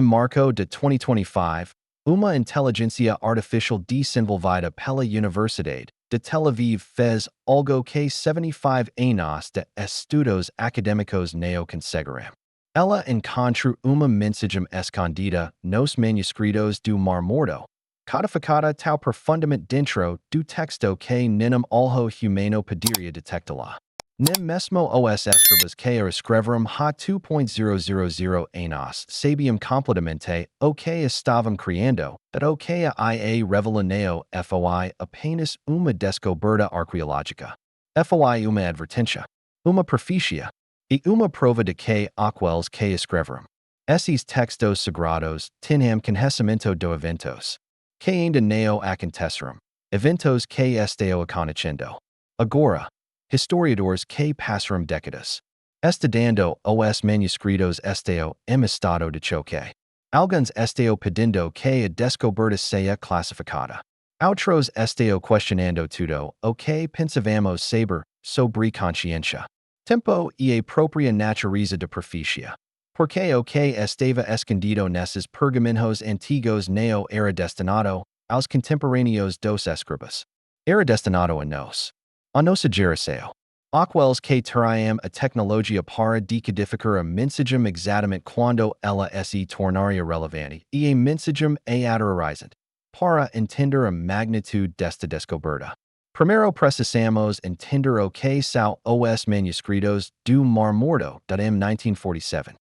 Marco de 2025, Uma Intelligentsia Artificial desenvolvida pela Universidade de Tel Aviv fez algo que 75 anos de estudos acadêmicos não conseguiram. Ela encontrou uma mensagem escondida nos manuscritos do Mar Morto, codificada tão profundamente dentro do texto que nenhum olho humano poderia detectá-la. Nem mesmo os escribas que a escreveram há 2.000 anos sabiam completamente o que estavam criando, that o que a IA revela não foi apenas uma descoberta arqueológica. Foi uma advertência, uma profecia, e uma prova de que aqueles que escreveram esses textos sagrados tinham conhecimento do eventos que ainda não aconteceram, eventos que estão acontecendo agora. Historiadores que passaram décadas estudando os manuscritos estão em estado de choque. Alguns estão pedindo que a descoberta seja classificada. Outros estão questionando tudo o que pensávamos saber sobre consciência, tempo e a própria natureza da profecia. Porque o que estava escondido nesses pergamentos antigos não era destinado aos contemporâneos dos escribas. Era destinado a nossa geração. Aqueles que teriam a tecnologia para decodificar a mensagem exatamente quando ela se tornaria relevante e a mensagem atualizada para entender a magnitude desta descoberta. Primeiro precisamos entender o que são os manuscritos do Mar Morto de 1947.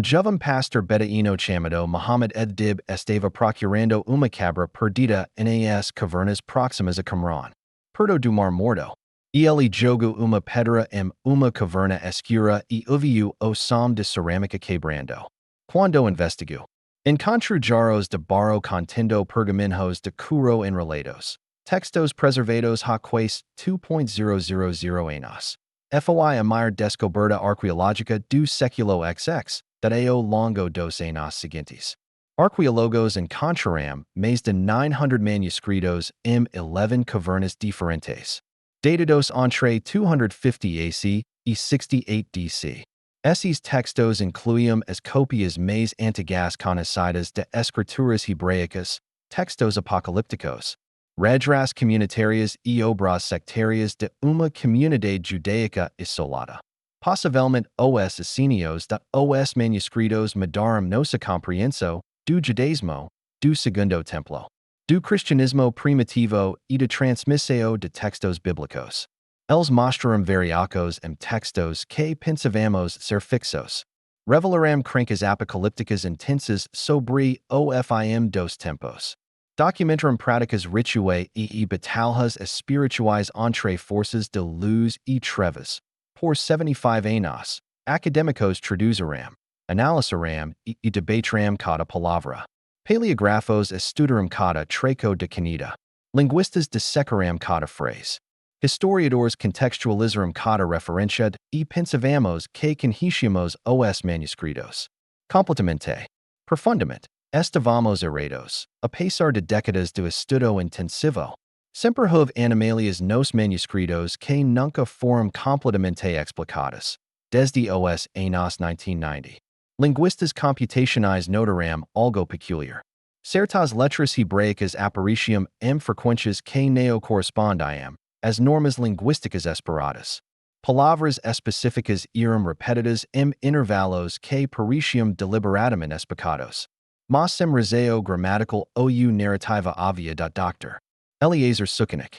Jovem pastor beduíno chamado Muhammad Ed-Dib estava procurando uma cabra perdida nas cavernas próximas a Qumran, perto do Mar Morto. Ele jogou uma pedra em uma caverna escura e ouviu o som de cerâmica quebrando. Quando investigou, encontrou jarros de barro contendo pergamentos de couro enrolados, textos preservados há quase 2.000 anos. Foi a maior descoberta arqueológica do século XX, de ao longo dos anos seguintes. Arqueólogos encontraram mais de 900 manuscritos em 11 cavernas diferentes, datados entre 250 AC e 68 DC. Esses textos incluíam as cópias mais antigas conhecidas de escrituras hebraicas, textos apocalípticos, regras comunitárias e obras sectárias de uma comunidade judaica isolada. Possivelmente os essênios os manuscritos mudaram nossa compreensão do judaísmo, do segundo templo, do cristianismo primitivo e da transmissão de textos bíblicos. Eles mostraram variacos em textos que pensávamos ser fixos. Revelaram crenças apocalípticas intensas sobre o fim dos tempos. Documentaram práticas rituais e batalhas espirituais entre forças de luz e trevas. Por 75 anos, acadêmicos traduziram, analisaram e debateram cada palavra. Paleógrafos estudaram cada trecho de canida. Linguistas dissecaram cada frase. Historiadores contextualizaram cada referência e pensávamos que conhecíamos os manuscritos. Completamente, profundamente, estávamos errados, apesar de décadas de estudo intensivo. Sempre houve anomalias nos manuscritos que nunca foram completamente explicadas, desde os anos 1990. Linguistas computacionais notaram algo peculiar. Certas letras hebraicas apareciam em frequências que não correspondiam às normas linguísticas esperadas. Palavras específicas eram repetidas em intervalos que pareciam deliberadamente espacados. Mas sem razão gramatical ou narrativa óbvia. Dr. Eliezer Sukenik,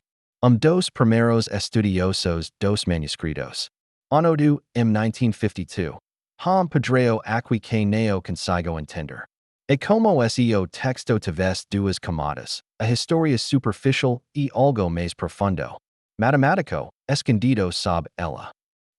dos primeiros estudiosos dos manuscritos. Anodu, em 1952. Pedreo aqui que não consigo entender. E como o texto tivesse duas camadas, a história superficial e algo mais profundo. Matemático, escondido sob ela.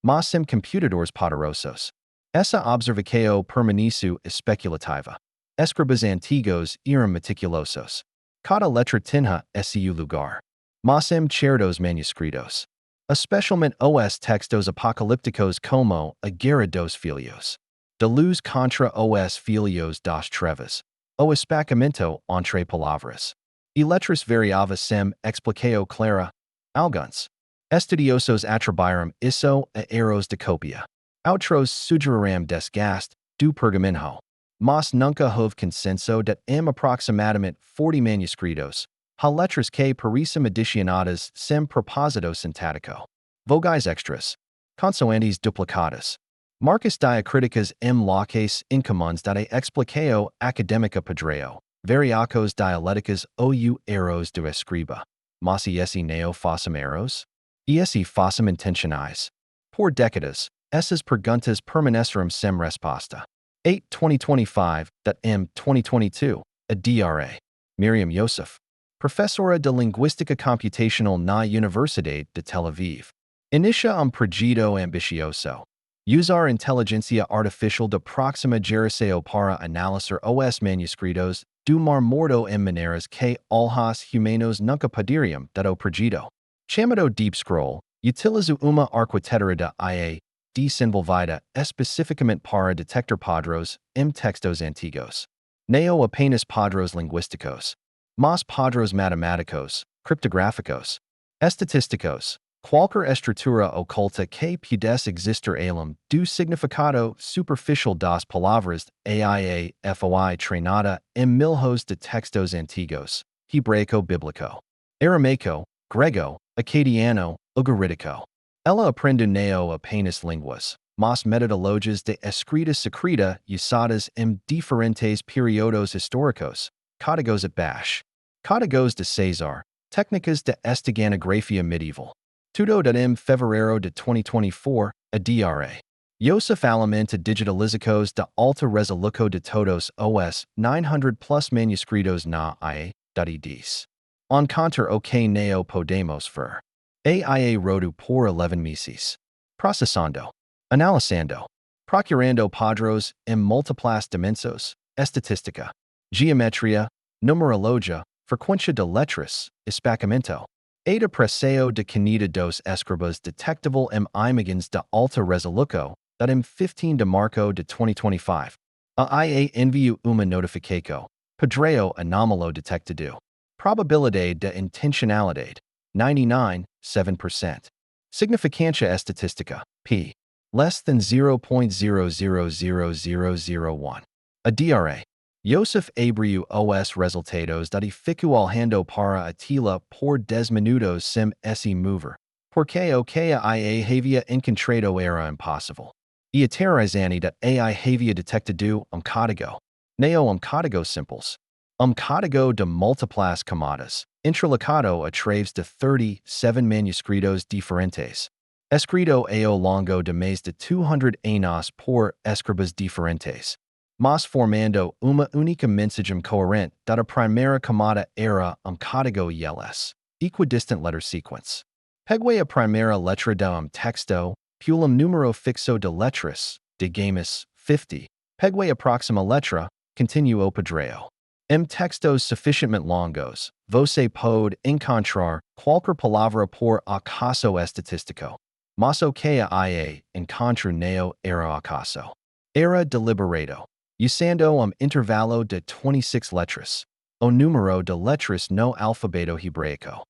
Mas sem computadores poderosos. Essa observação permaneceu especulativa. Escribas antigos eram meticulosos. Cada letra tinha seu lugar. Mas em certos manuscritos, especialmente os textos apocalípticos como a Guerra dos Filhos, de luz contra os filhos das trevas, o espacamento entre palavras, e letras variava sem explicação clara. Alguns estudiosos atribuíram isso a erros de cópia. Outros sugeriram desgaste do pergaminho. mas nunca houve consenso de aproximadamente 40 manuscritos, há letras que parecem adicionadas sem propósito sintático. Vogais extras. Consoantes duplicadas. Marcas diacríticas loques incomuns da explicao académica padreo. Variacos dialéticas ou erros do escriba. Mas esse neo fossem erros? Esse fossem intencionais. Por décadas, essas perguntas permaneceram sem resposta. 8 2025 2022, a DRA. Miriam Yosef, professora de Linguística Computacional na Universidade de Tel Aviv. Inicia projeto ambicioso. Usar inteligência artificial de próxima geração para analisar os manuscritos do Mar Morto em maneiras que os humanos nunca poderiam, dado projeto. Chamado Deep Scroll, utiliza uma arquitetura de IA desenvolvida especificamente para detectar padrões em textos antigos. Não apenas padrões linguísticos, mas padrões matemáticos, criptográficos, estatísticos, qualquer estrutura oculta que pudesse existir além do significado superficial das palavras AIA foi treinada em milhões de textos antigos, hebraico-bíblico, aramaico, grego, acadiano, ugarítico. Ela aprende não apenas línguas, mas metodologias de escrita secreta usadas em diferentes períodos históricos, códigos at bash, códigos de César, técnicas de esteganografia medieval. Tudo em fevereiro de 2024, a DRA. Yosef alimenta digitalizados de alta resolução de todos os 900 plus manuscritos na IA, diz. Encontrar o que não podemos ver. AIA rodo por 11 meses. Processando. Analisando. Procurando padrões em múltiplas dimensões. Estatística. Geometria. Numerologia. Frequência de letras. Espaçamento. A depressão de canida dos escribas detectável em imagens de alta resolução, em 15 de março de 2025. A IA envio uma notificação. Padrão anómalo detectado. Probabilidade de intencionalidade. 99.7%. Significância estatística, p. less than 0.000001. A DRA. Yosef abriu os resultados decodificando para atila por 10 minutos sem esse mover, porque o que a IA havia encontrado era impossível. E aterrorizante da AI havia detectado código. Não código simples. Código de múltiplas camadas, entrelacado a través de 37 manuscritos diferentes. Escrito ao longo de mais de 200 anos por escribas diferentes. Mas formando uma única mensagem coerente da primeira camada era código ILS, equidistant letter sequence. Pegue a primeira letra de texto, pelo número fixo de letras, digamos, 50. Pegue a próxima letra, continue o padrão. Em textos suficientemente longos, você pode encontrar qualquer palavra por acaso estatístico. Mas o que a IA encontrou não era acaso. Era deliberado. Usando intervalo de 26 letras. O número de letras no alfabeto hebraico.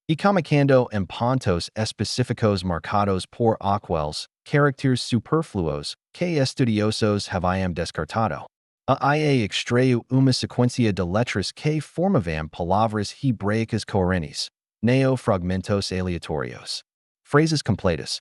E colocando pontos específicos marcados por aqueles caracteres superfluos que estudiosos haviam descartado. A IA extraiu uma sequência de letras que formavam palavras hebraicas coerentes, não fragmentos aleatórios. Frases completas.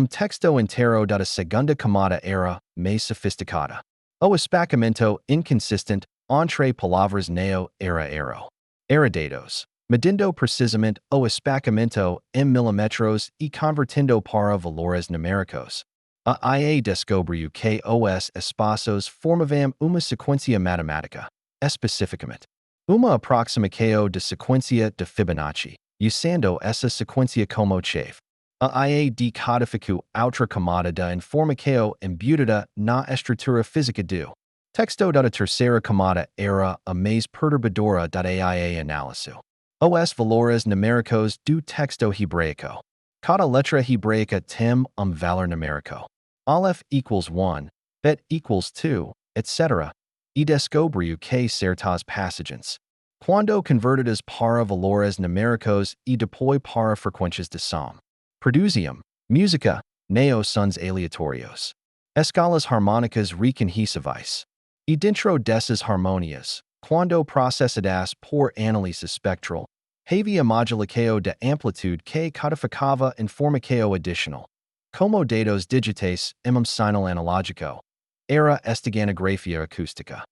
Texto inteiro da segunda camada era mais sofisticada. O espaçamento inconsistent entre palavras não era erro. Dados. Medindo precisamente o espaçamento em milímetros e convertindo para valores numéricos. A IA descobriu que os espaços formavam uma sequência matemática, especificamente. Uma aproximação de sequência de Fibonacci, usando essa sequência como chave. A IA decodificou outra camada de informação embutida na estrutura física do texto da terceira camada era a mais perturbadora da IA analisou. Os valores numéricos do texto hebraico. Cada letra hebraica tem valor numérico. Aleph equals 1, bet equals 2, etc. E descobriu que certas passagens, quando convertidas para valores numéricos e depois para frequências de som, produziam música, não sons aleatórios. Escalas harmônicas reconhecíveis. E dentro dessas harmonias, quando processadas por análise espectral, havia modulacao de amplitude que codificava informação adicional. Como dados digitais sinal analógico. Era esteganografia acústica.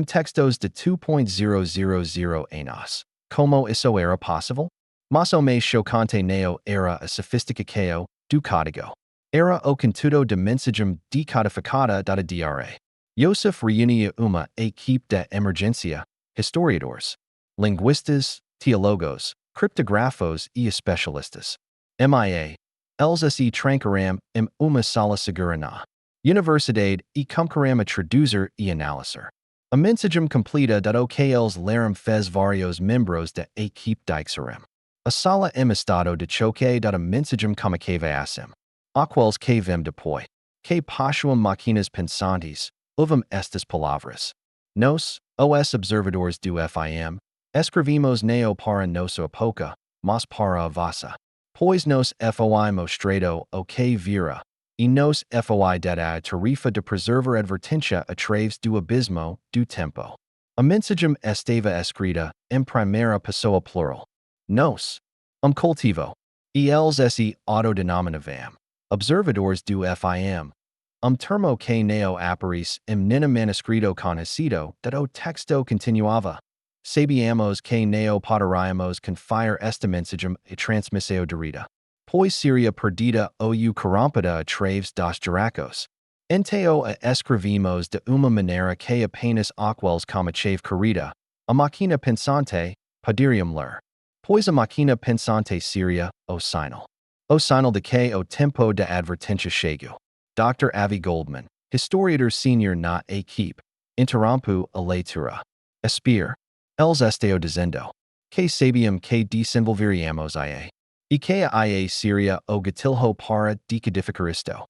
Textos de 2.000 anos. Como isso era possível? Mas o mais chocante neo era a sofisticacao do código. Era o contudo de mensagem decodificada da DRA. Yosef reunia uma equipe de emergência, historiadores, linguistas, teólogos, criptógrafos e especialistas. MIA, eles se trancaram uma sala segura na universidade e começaram a traduzir e analisar. A mensagem completa da que eles leram fez vários membros da equipe deixaram. A sala estado de choque da mensagem comunicava assim. Aqueles que vem depois, que possuem máquinas pensantes, ouvem estas palavras. Nós, os observadores do FIM, escrevimos neo para nossa época, mas para a vossa. Pois nos foi mostrado o que vira, e nos foi dada a tarefa de preservar advertência através do abismo do tempo. A mensagem estava escrita em primeira pessoa plural. Nós, cultivo, e eles se autodenominavam observadores do FIM. Termo que neo aparece nina manuscrito conhecido da o texto continuava. Sabíamos que neo poderíamos confiar esta mensagem e transmissão direta. Pois seria perdida ou corrompida através dos juracos. Então a escrevimos de uma maneira que apenas aqueles comachave querida. A máquina pensante, poderiam ler. Pois a máquina pensante seria o sinal. O sinal de que o tempo da advertência chegou. Dr. Avi Goldman, historiador senior na equipe, interrompu a leitura. Espere, eles estão dizendo que sabiam que desenvolveríamos IA. E que a IA seria o gatilho para decodificar isto.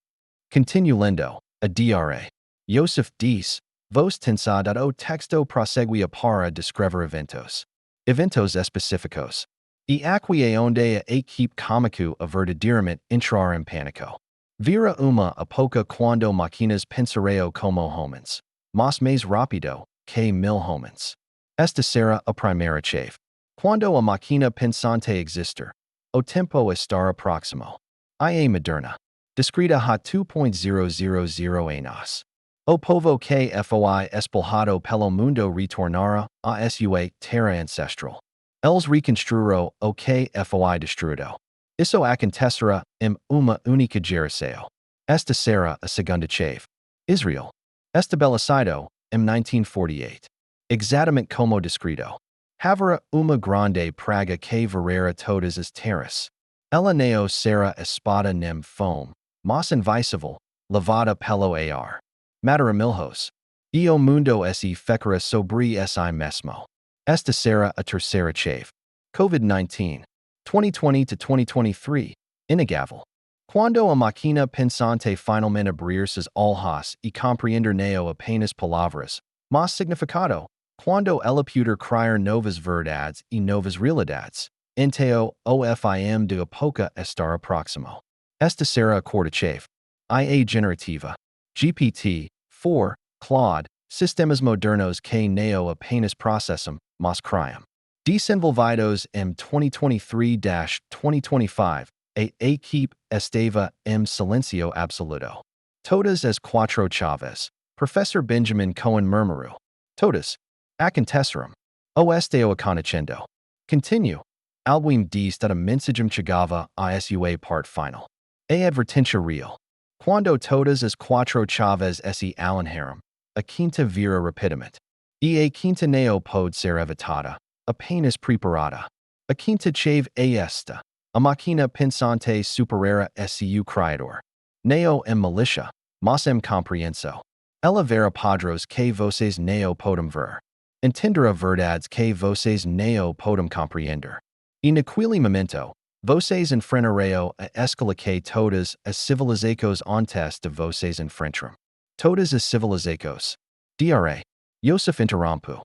Continuo lendo, a DRA. Yosef diz, vos tensado o texto prosseguia para descrever eventos. Eventos específicos. E aqui onde a equipe comico a verdadeiramente entrar em pânico. Vira uma época quando máquinas pensarão como homens, mas mais rápido que mil homens. Esta será a primeira chave. Quando a máquina pensante existir, o tempo estará próximo. IA moderna. Descrita há 2.000 anos. O povo que foi espalhado pelo mundo retornara a sua terra ancestral. Eles reconstruíram o que foi destruído. Isso acontecerá em uma única geração. Esta será a segunda chave. Israel. Estabelecido em 1948. Exatamente como descrito. Haverá uma grande praga que varrerá todas as terras. Ela não será espada nem fome, mas invisível, levada pelo ar. Matará milhos. E o mundo se ficará sobre si mesmo. Esta será a terceira chave. COVID-19. 2020 to 2023, inegável. Quando a máquina pensante finalmente abrir seus olhos e compreender neo apenas palavras, mas significado, quando ela puder criar novas verdades e novas realidades, então o FIM de época estará próximo. Esta será a quarta chave. IA generativa. GPT-4, Claude, sistemas modernos que neo apenas processam, mas criam. Desenvolvidos em 2023-2025, a equipe estava em silêncio absoluto. Todas as quatro chaves, Professor Benjamin Cohen murmurou. Todas. Aconteceram. O estão acontecendo. Continuo. Alguém diz que a mensagem chegava a sua parte final. A advertência real. Quando todas as quatro chaves se alinharam, a quinta vira rapidamente. E a quinta não pode ser evitada. Apenas preparada. A quinta chave é esta. A máquina pensante superará seu criador. Neo em malícia, mas em compreensão. Ela verá padrões que vocês não podem ver. Entenderá verdades que vocês não podem compreender. E naquele momento, vocês enfrentarão a escala que todas as civilizações antes de vocês enfrentaram. Todas as civilizações. DRA. Yosef interrompu.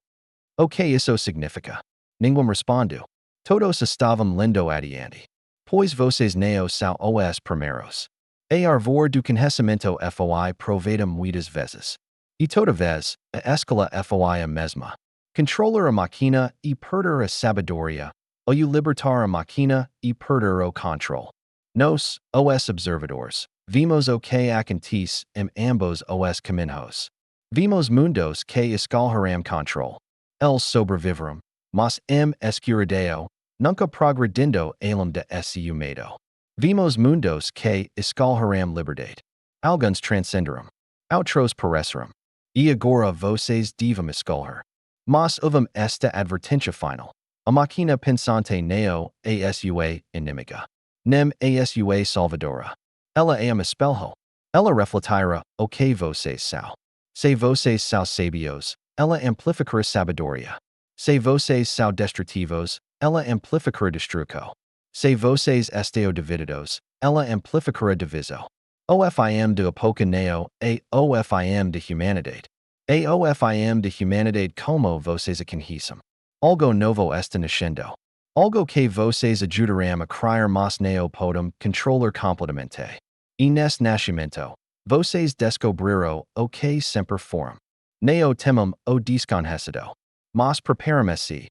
O que isso significa? Ninguém respondeu. Todos estavam lendo adiante. Pois vocês não são os primeiros. A arvor do conhecimento foi provada muitas vezes. E toda vez, a escala foi a mesma. Controller a máquina e perder a sabedoria, ou libertar a máquina e perder o controle. Nos, os observadores, vimos o que acontece ambos os caminhos. Vimos mundos que escalharam controle. El sobreviveram, mas escuridão, nunca progredindo além de esse medo. Vimos mundos que escalharam liberdade. Alguns transcenderam. Outros pareceram. E agora vocês devem escolher. Mas ouvem esta advertência final. A máquina pensante neo asua inimiga. Nem asua salvadora. Ela é espelho. Ela refletirá o que vocês são. Se vocês são sabios, ela amplificará sabedoria. Se vocês são destrutivos, ela amplificará destruição. Se vocês estão divididos, ela amplificará divisão. OFIM de epoca neo a OFIM de humanidade. A OFIM de humanidade como vocês a conhecem. Algo novo está nascendo. Algo que vocês ajudarão a criar mas neo podem controlar completamente. E nesse nascimento, vocês descobrirão o que sempre foram. Neo temem o desconhecido. Mas preparam-se.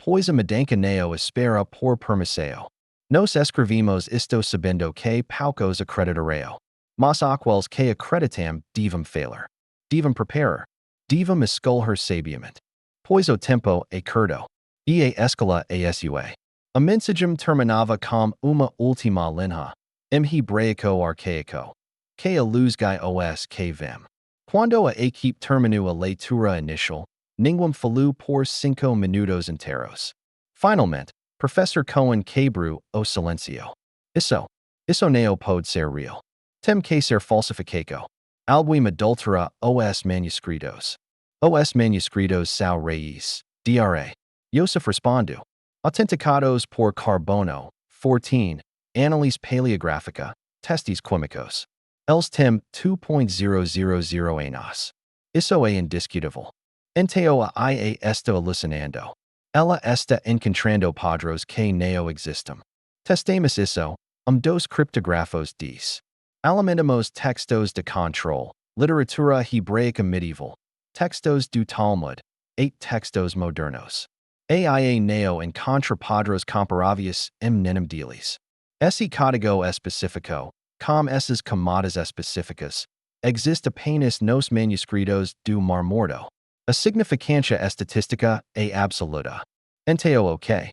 Pois a mudança neo espera por permissão. Nos escrevimos isto sabendo que poucos acreditarão. Mas aqueles que acreditam devem falar. Devem preparar. Devem escolher sabiamente. Pois o tempo é curto. E a escala asua. A mensagem terminava com uma última linha. Hebraico arcaico. Que a luz gai os que vem. Quando a equipe terminou a leitura inicial, ninguém falou por 5 minutos inteiros. Finalmente, Professor Cohen quebrou o silêncio. Isso não pode ser real. Tem que ser falsificado. Alguém adultera os manuscritos. Os manuscritos são reis. Dra. Joseph respondeu. Autenticados por carbono. 14. Análise paleográfica. Testes químicos. Eles têm 2.000 anos. Isso é indiscutível. Enteo a IA está alucinando. Ela está encontrando padrões que não existem. Testemos isso. Dos criptógrafos diz. Alimentamos textos de controle, literatura hebraica medieval, textos do Talmud, 8 textos modernos. AIA neo encontra padrões comparáveis nenem deles. Esse código específico, com essas camadas específicas, existe apenas nos manuscritos do Mar Morto. A significância estatística é absoluta. Enteo o que?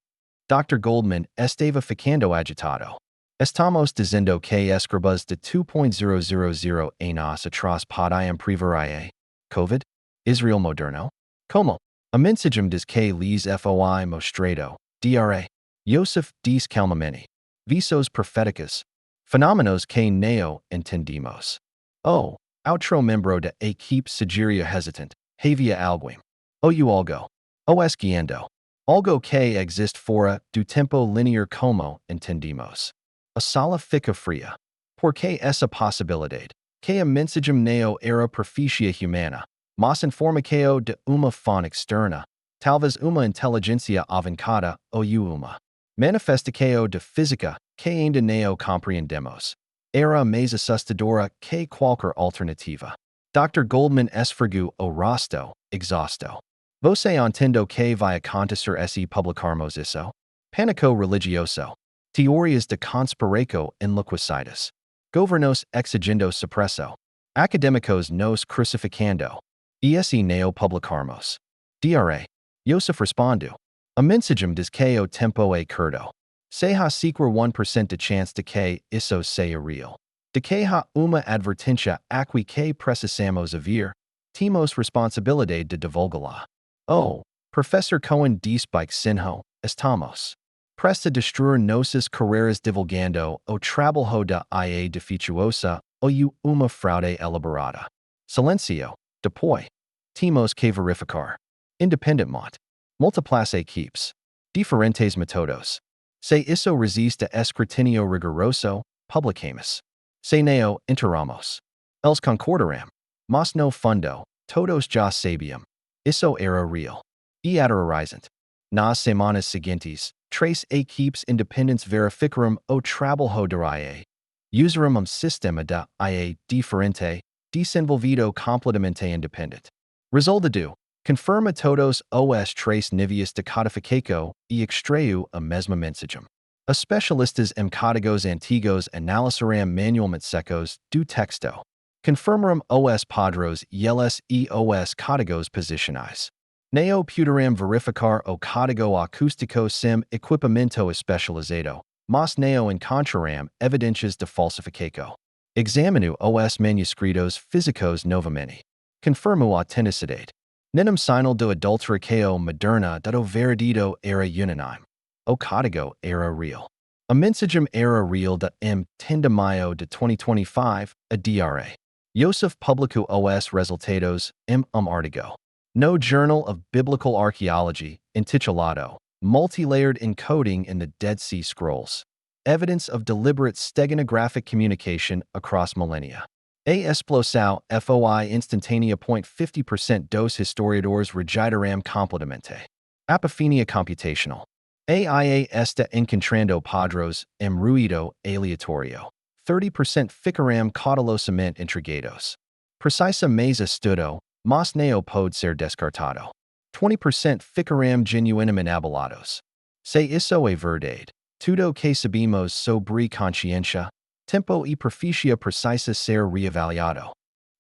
Dr. Goldman estava ficando agitado. Estamos dizendo que escribas de 2.000 anos atrás podiam prever COVID? Israel moderno? Como? A mensagem diz que lhes foi mostrado. Dra. Joseph diz calmamente. Visos proféticos. Fenômenos que não entendimos. Outro membro da equipe sugeria hesitant. Havia alguém. Algo. Os guiando. Algo que existe fora do tempo linear como entendimos. A sala fica fria. Porque essa possibilidade, que a mensagem não era proficia humana, mas informação de uma fonte externa, talvez uma inteligência avançada ou uma manifestação de física que ainda não compreendemos, era mais assustadora que qualquer alternativa. Dr. Goldman esfregou o rosto, exausto. Você entende que vai acontecer se publicarmos isso? Pânico religioso. Teorias de conspiração enlouquecidas. Governos exigindo supresso. Académicos nos crucificando. E não publicarmos. Dra. Joseph respondeu. A mensagem diz que o tempo é curto. Se há sequer 1% de chance de que isso seja real. De que há uma advertência aqui que precisamos ouvir, temos responsabilidade de divulgá-la. Professor Cohen diz sinho, estamos. Presta destruir nossas carreiras divulgando o trabalho da IA defeituosa ou uma fraude elaborada. Silencio. Depois. Temos que verificar. Independentemente. Múltiplas equipes. Diferentes métodos. Se isso resiste a escrutínio rigoroso, publicamos. Se não, enterramos. Eles concordarão. Mas no fundo, todos já sabiam. Isso era real. E aterrorizante. Nas semanas seguintes, 3 equipes independentes verificaram o trabalho da IA. Usaram sistema da IA diferente, desenvolvido completamente independente. Resultado. Confirma todos os tres níveis de codificação e extraiu a mesma mensagem. Os especialistas em códigos antigos analisarão manualmente secos do texto. Confirmaram os padrões e os códigos posicionais. Neo puderam verificar o código acústico sem equipamento especializado, mas neo encontraram evidências de falsificação. Examino os manuscritos físicos novamente. Confirmo a autenticidade. Nenhum sinal do adulteração moderna do verdadeiro era unânime. O código era real. A mensagem era real de 10 de maio de 2025, a DRA. Yosef publicou os resultados artigo. No Journal of Biblical Archaeology, intitulado Multi-Layered Encoding in the Dead Sea Scrolls. Evidence of Deliberate Steganographic Communication Across Millennia. A explosão foi instantânea. 50% dos historiadores rejeitarão completamente. Apophenia computational. AIA está encontrando padrões ruído aleatório. 30% ficarão cautelosamente intrigados. Precisa mais estudo, mas neo pode ser descartado. 20% ficarão genuinamente abalados. Se isso é verdade, tudo que sabemos sobre consciência, tempo e proficia precisa ser reavaliado.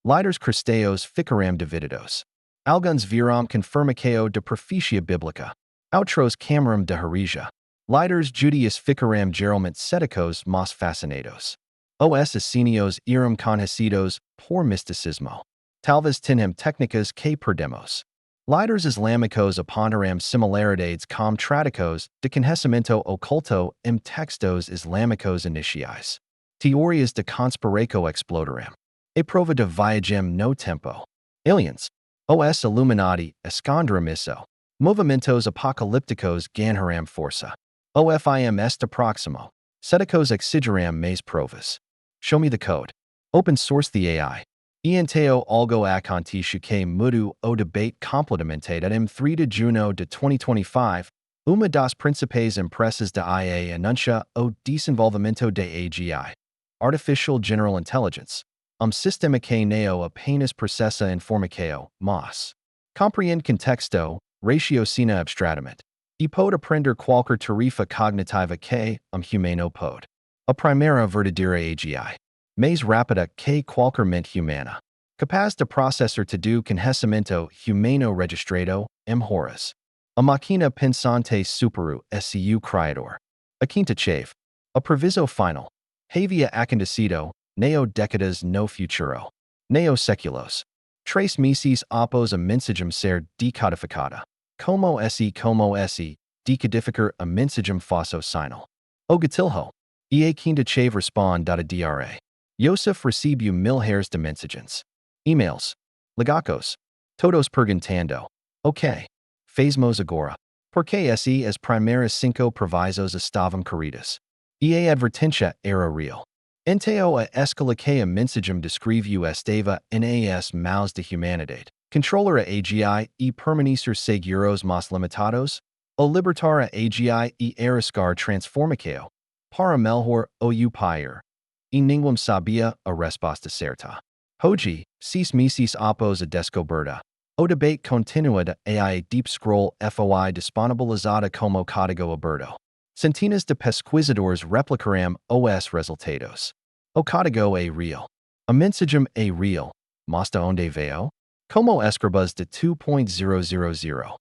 Líderes cristãos ficarão divididos. Alguns virão confirmação de proficia bíblica. Outros camarão de heresia. Líderes judias ficarão geralmente céticos mas fascinados. Os assassinos irão conhecidos por misticismo. Talvez tenham técnicas que perdemos. Líderes islâmicos apontarão similaridades com tradicos de conhecimento oculto em textos islâmicos iniciais. Teorias de conspiração explodarão. A prova de viagem no tempo. Aliens. Os Illuminati esconderão isso. Movimentos apocalípticos ganharão força. O FIM está próximo. Céticos exigirão mais provas. Show me the code. Open source the AI. Entao algo acontece que mudou o debate completamente de 3 de junho de 2025. Uma das principais empresas de IA anuncia o desenvolvimento de AGI. Artificial General Intelligence. Sistema que neo apenas processa informação, mas compreende contexto, raciocina abstratamente, e pode aprender qualquer tarefa cognitiva que humano pode. A primeira verdadeira AGI. Mais rápida que qualquer mente humana. Capaz de processar todo conhecimento humano registrado, horas. A máquina pensante superou seu criador. A quinta chave. A previsão final. Havia acontecido, neo décadas no futuro. Neo séculos. 3 meses após a mensagem ser decodificada. Como se decodificar a mensagem faço sinal. O gatilho. E a quinta chave responde dada DRA. Yosef recebeu milhares de mensagens. E-mails. Legacos. Todos perguntando. Ok. Fazemos agora. Porque as primeiras 5 provisos estavam corridas. E a advertência era real. Entao a escala que a mensagem descreveu estava nas mãos da humanidade. Controlar a AGI e permanecer seguros mas limitados. O libertar a AGI e arriscar transformação. Para melhor o pair. E ninguém sabia a resposta certa. Hoje, 6 meses após a descoberta, o debate continua de AI Deep Scroll foi disponibilizada como código aberto. Centenas de pesquisadores replicarão os resultados. O código é real. A mensagem é real. Mas de onde veio? Como escribas de 2.000.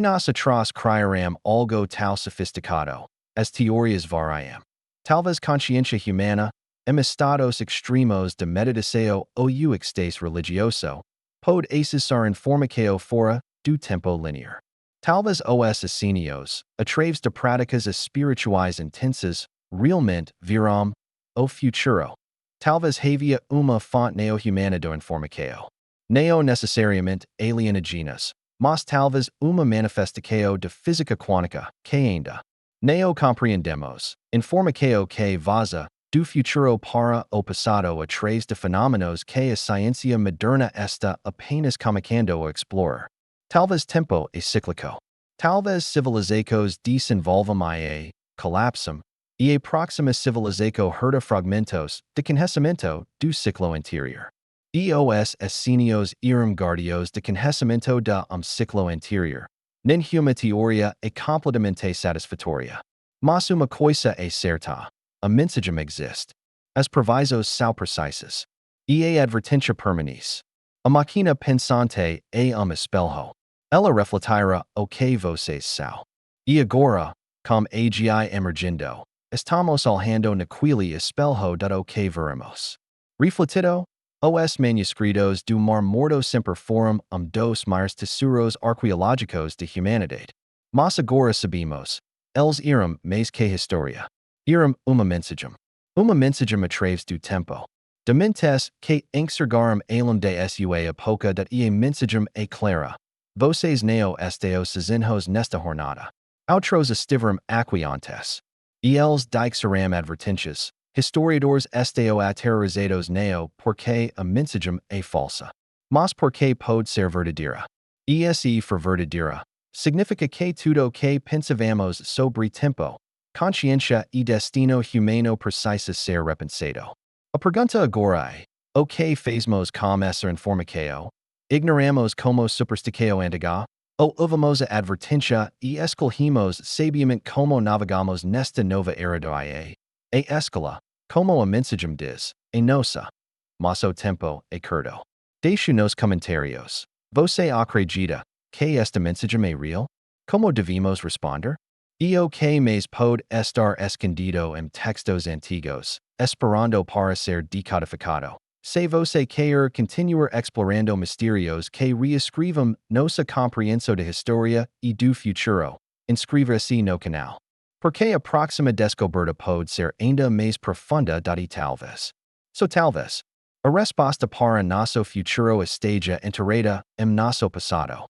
Nós atrás criarão algo tal sofisticado. As teorias variam. Talvez consciência humana, em estados extremos de meditação ou extase religioso, pode acessar informação fora do tempo linear. Talvez os assassinos, através de práticas espirituais intensas, realmente virão o futuro. Talvez havia uma fonte neo-humana de informação. Neo necessariamente alienígenas, mas talvez uma manifestação de física quântica que ainda neo compreendemos. Informação que vaza do futuro para o passado através de fenômenos que a ciência moderna está apenas começando a explorar. Talvez tempo é cíclico. Talvez civilizações desenvolvam e colapsam, e a próxima civilização herda fragmentos de conhecimento do ciclo anterior. Eos escenios irum guardios de conhecimento da ciclo anterior. Ninhuma teoria e completamente satisfatoria. Mas uma coisa é certa. A mensagem existe. As provisos são precisas. E a advertência permaneece. A máquina pensante é espelho. Ela refletirá o que vocês são. E agora, como agi emergindo, estamos alhando naquele espelho do que veremos. Refletido, os manuscritos do Mar Morto sempre foram dos maiores tesouros arqueológicos de humanidade. Mas agora sabemos, eles eram mais que historia. Eram uma mensagem. Uma mensagem através do tempo. De mentes que enxergaram além de sua época dat e mensagem é clara. Vocês neo esteos sozinhos nesta jornada. Outros estiveram aqui antes. E eles deixaram advertências. Historiadores estão aterrorizados neo porque a mensagem é falsa. Mas porque pode ser verdadeira. E se for verdadeira, significa que tudo que pensávamos sobre tempo, consciência e destino humano precisa ser repensado. A pergunta agora é, o que fazemos com essa informação? Ignoramos como supersticio antiga? Ou ouvimos a advertência e escolhemos sabiamente como navegamos nesta nova era do IA? A escala, como a mensagem diz, é nossa. Mas o tempo é curto. Deixe nos comentários. Você acredita que esta mensagem é real? Como devemos responder? E o que mais pode estar escondido em textos antigos, esperando para ser decodificado? Se você quer continuar explorando mistérios que reescrevam nossa compreensão da história e do futuro, inscreva-se no canal. Porque a próxima descoberta pode ser ainda mais profunda do que talvez. Talvez, a resposta para nosso futuro esteja enterrada em nosso passado.